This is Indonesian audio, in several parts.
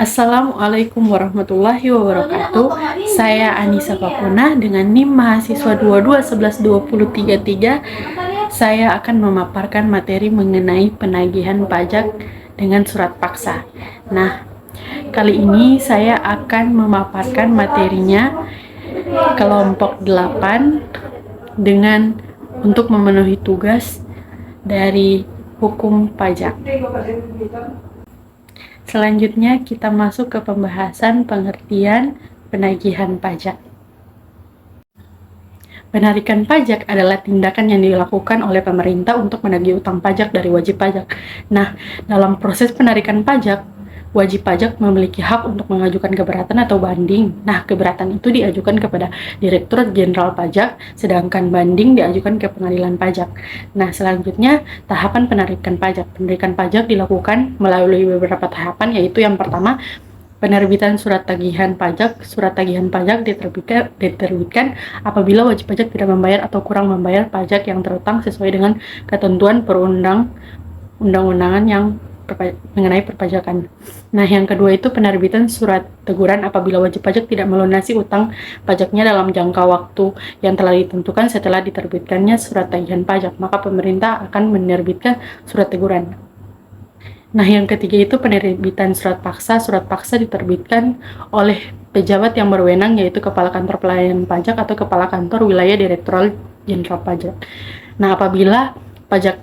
Assalamualaikum warahmatullahi wabarakatuh. Saya Anissa Papuna dengan NIM mahasiswa 22112033. Saya akan memaparkan materi mengenai penagihan pajak dengan surat paksa. Nah, kali ini saya akan memaparkan materinya kelompok 8 dengan untuk memenuhi tugas dari hukum pajak. Selanjutnya kita masuk ke pembahasan pengertian penagihan pajak. Penarikan pajak adalah tindakan yang dilakukan oleh pemerintah untuk menagih utang pajak dari wajib pajak. Nah, dalam proses penarikan pajak, wajib pajak memiliki hak untuk mengajukan keberatan atau banding. Nah, keberatan itu diajukan kepada Direktorat Jenderal Pajak, sedangkan banding diajukan ke Pengadilan Pajak. Nah, selanjutnya tahapan penarikan pajak. Penarikan pajak dilakukan melalui beberapa tahapan, yaitu yang pertama, penerbitan surat tagihan pajak. Surat tagihan pajak diterbitkan apabila wajib pajak tidak membayar atau kurang membayar pajak yang terutang sesuai dengan ketentuan perundang-undangan yang mengenai perpajakan. Nah, yang kedua itu penerbitan surat teguran apabila wajib pajak tidak melunasi utang pajaknya dalam jangka waktu yang telah ditentukan setelah diterbitkannya surat tagihan pajak, maka pemerintah akan menerbitkan surat teguran. Nah, yang ketiga itu penerbitan surat paksa. Surat paksa diterbitkan oleh pejabat yang berwenang, yaitu Kepala Kantor Pelayanan Pajak atau Kepala Kantor Wilayah Direktorat Jenderal Pajak. Nah, apabila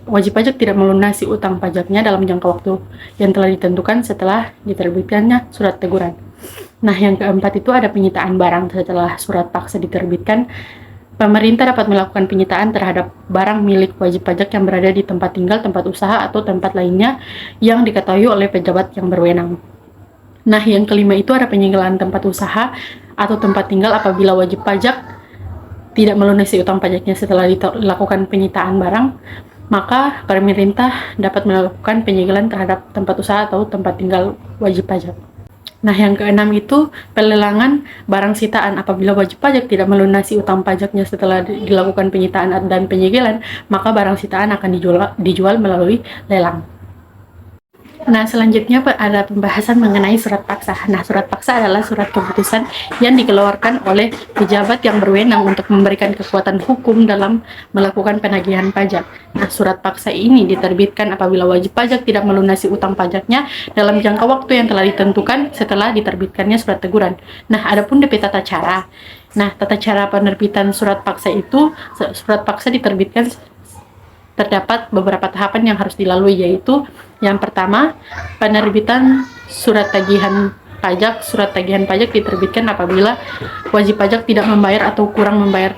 wajib pajak tidak melunasi utang pajaknya dalam jangka waktu yang telah ditentukan setelah diterbitkannya surat teguran. Nah, yang keempat itu ada penyitaan barang. Setelah surat paksa diterbitkan, pemerintah dapat melakukan penyitaan terhadap barang milik wajib pajak yang berada di tempat tinggal, tempat usaha, atau tempat lainnya yang diketahui oleh pejabat yang berwenang. Nah, yang kelima itu ada penyegelan tempat usaha atau tempat tinggal apabila wajib pajak tidak melunasi utang pajaknya setelah dilakukan penyitaan barang, maka pemerintah dapat melakukan penyegelan terhadap tempat usaha atau tempat tinggal wajib pajak. Nah, yang keenam itu pelelangan barang sitaan. Apabila wajib pajak tidak melunasi utang pajaknya setelah dilakukan penyitaan dan penyegelan, maka barang sitaan akan dijual melalui lelang. Nah, selanjutnya ada pembahasan mengenai surat paksa. Nah, surat paksa adalah surat keputusan yang dikeluarkan oleh pejabat yang berwenang untuk memberikan kekuatan hukum dalam melakukan penagihan pajak. Nah, surat paksa ini diterbitkan apabila wajib pajak tidak melunasi utang pajaknya dalam jangka waktu yang telah ditentukan setelah diterbitkannya surat teguran. Nah, adapun DP tata cara. Nah, tata cara penerbitan surat paksa itu, surat paksa diterbitkan terdapat beberapa tahapan yang harus dilalui, yaitu yang pertama, penerbitan surat tagihan pajak. Surat tagihan pajak diterbitkan apabila wajib pajak tidak membayar atau kurang membayar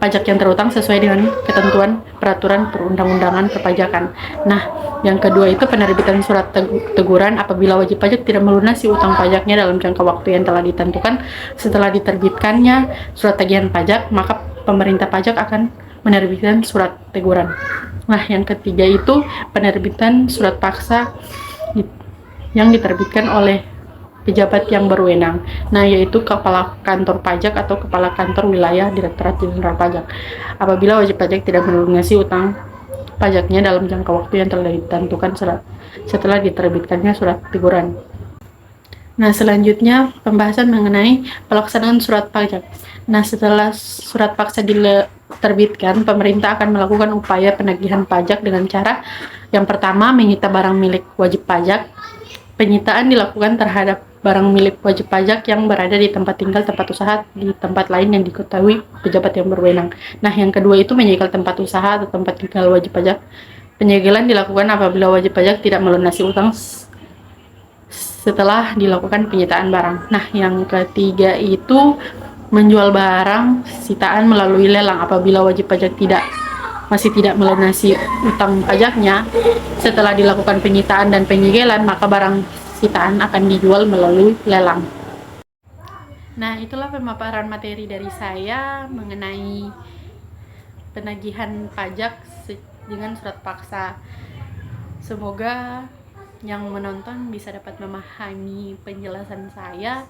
pajak yang terutang sesuai dengan ketentuan peraturan perundang-undangan perpajakan. Nah, yang kedua itu penerbitan surat teguran apabila wajib pajak tidak melunasi utang pajaknya dalam jangka waktu yang telah ditentukan setelah diterbitkannya surat tagihan pajak, maka pemerintah pajak akan menerbitkan surat teguran. Nah, yang ketiga itu penerbitan surat paksa yang diterbitkan oleh pejabat yang berwenang. Nah, yaitu Kepala Kantor Pajak atau Kepala Kantor Wilayah Direktorat Jenderal Pajak. Apabila wajib pajak tidak melunasi utang pajaknya dalam jangka waktu yang telah ditentukan setelah diterbitkannya surat teguran. Nah, selanjutnya pembahasan mengenai pelaksanaan surat pajak. Nah, setelah surat paksa diterbitkan, pemerintah akan melakukan upaya penagihan pajak dengan cara yang pertama, menyita barang milik wajib pajak. Penyitaan dilakukan terhadap barang milik wajib pajak yang berada di tempat tinggal, tempat usaha, di tempat lain yang diketahui pejabat yang berwenang. Nah, yang kedua itu menyegel tempat usaha atau tempat tinggal wajib pajak. Penyegelan dilakukan apabila wajib pajak tidak melunasi utang setelah dilakukan penyitaan barang. Nah, yang ketiga itu menjual barang sitaan melalui lelang apabila wajib pajak masih tidak melunasi utang pajaknya setelah dilakukan penyitaan dan penyegelan, maka barang sitaan akan dijual melalui lelang. Nah, itulah pemaparan materi dari saya mengenai penagihan pajak dengan surat paksa. Semoga yang menonton bisa dapat memahami penjelasan saya,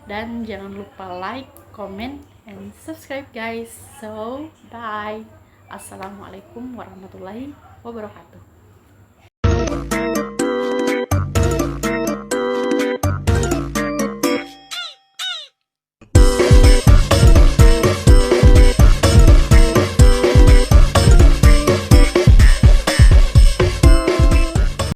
dan jangan lupa like, comment, and subscribe guys. So bye. Assalamualaikum warahmatullahi wabarakatuh.